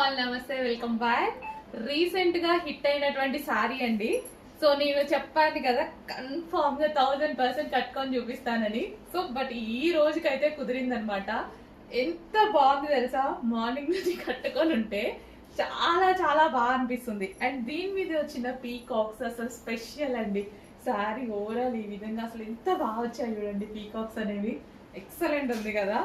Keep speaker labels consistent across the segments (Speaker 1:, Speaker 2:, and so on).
Speaker 1: All నమస్తే, welcome back. Recent గా hit అయినటువంటి సారీ అండి. సో నేను చెప్పాను కదా కన్ఫామ్ గా 1000% కట్టుకొని చూపిస్తానని. సో బట్ ఈ రోజుకైతే కుదిరిందనమాట. ఎంత బాగుంది తెలుసా, మార్నింగ్ నుంచి కట్టుకొని ఉంటే చాలా చాలా బాగా అనిపిస్తుంది. అండ్ దీని మీద వచ్చిన పీకాక్స్ అసలు స్పెషల్ అండి. సారీ ఓవరాల్ ఈ విధంగా అసలు ఎంత బాగా వచ్చాయి చూడండి. పీకాక్స్ అనేవి ఎక్సలెంట్ ఉంది కదా.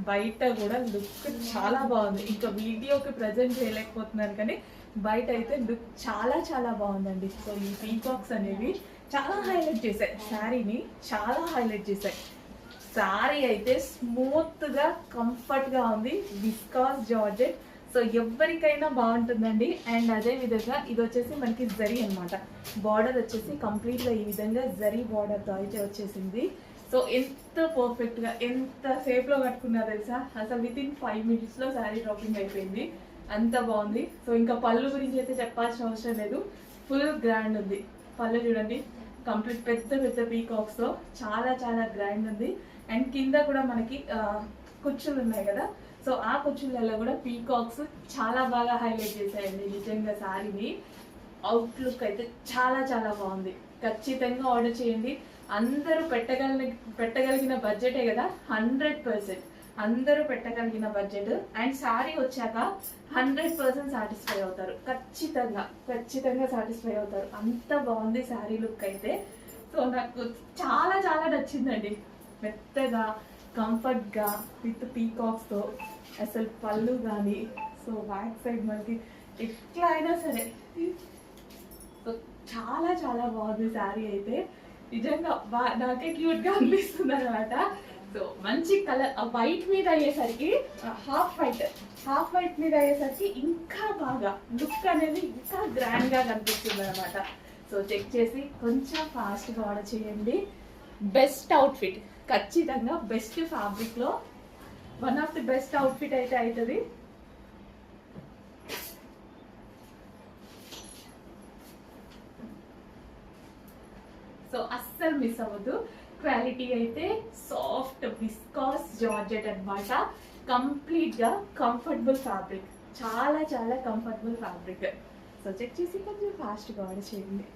Speaker 1: బయట కూడా లుక్ చాలా బాగుంది. ఇంకా వీడియోకి ప్రజెంట్ చేయలేకపోతున్నాను కానీ బయట అయితే లుక్ చాలా చాలా బాగుందండి. సో ఈ పీకాక్స్ అనేవి చాలా హైలైట్ చేశాయి శారీని, చాలా హైలైట్ చేశాయి. శారీ అయితే స్మూత్ గా కంఫర్ట్ గా ఉంది. Viscous georgette. సో ఎవరికైనా బాగుంటుందండి. అండ్ అదే విధంగా ఇది వచ్చేసి మనకి జరీ అనమాట. బార్డర్ వచ్చేసి కంప్లీట్ గా ఈ విధంగా జరీ బార్డర్ తో అయితే వచ్చేసింది. సో ఎంత పర్ఫెక్ట్ గా ఎంత సేఫ్ లో కట్టుకున్నా తెలుసా, అసలు విత్ ఇన్ 5 minutes లో శారీ డ్రాపింగ్ అయిపోయింది. అంత బాగుంది. సో ఇంకా పళ్ళు గురించి అయితే చెప్పాల్సిన అవసరం లేదు. ఫుల్ గ్రాండ్ ఉంది. పళ్ళు చూడండి, కంప్లీట్ పెద్ద పెద్ద పీకాక్స్ తో చాలా చాలా గ్రాండ్ ఉంది. అండ్ కింద కూడా మనకి కుచ్చులు ఉన్నాయి కదా. సో ఆ కుచ్చులలో కూడా పీకాక్స్ చాలా బాగా హైలైట్ చేశాయండి. నిజంగా శారీని అవుట్లుక్ అయితే చాలా చాలా బాగుంది. ఖచ్చితంగా ఆర్డర్ చేయండి. అందరూ పెట్టగలిగిన బడ్జెటే కదా. 100% అందరూ పెట్టగలిగిన బడ్జెట్. అండ్ శారీ వచ్చాక 100% సాటిస్ఫై అవుతారు. ఖచ్చితంగా సాటిస్ఫై అవుతారు. అంత బాగుంది శారీ లుక్ అయితే. సో నాకు చాలా చాలా నచ్చిందండి. మెత్తగా కంఫర్ట్గా విత్ పీకాక్స్తో అసలు పళ్ళు కానీ. సో బ్యాక్ సైడ్ మనకి ఎట్లా అయినా సరే సో చాలా చాలా బాగుంది శారీ అయితే. నిజంగా నాకే క్యూట్ గా అనిపిస్తుంది అనమాట. సో మంచి కలర్ వైట్ మీద అయ్యేసరికి హాఫ్ వైట్ మీద అయ్యేసరికి ఇంకా బాగా లుక్ అనేది ఇంకా గ్రాండ్ గా కనిపిస్తుంది అనమాట. సో చెక్ చేసి కొంచెం ఫాస్ట్ గా ఆర్డర్ చేయండి. బెస్ట్ అవుట్ఫిట్, ఖచ్చితంగా బెస్ట్ ఫ్యాబ్రిక్ లో one of the best outfit అయితే అవుతుంది. సో అస్సలు మిస్ అవ్వద్దు. క్వాలిటీ అయితే సాఫ్ట్ విస్కాస్ జార్జెట్ అనమాట. కంప్లీట్ గా కంఫర్టబుల్ ఫ్యాబ్రిక్, చాలా చాలా కంఫర్టబుల్ ఫ్యాబ్రిక్. సో చెక్ చేసి కొంచెం ఫాస్ట్గా ఆర్డర్ చేయండి.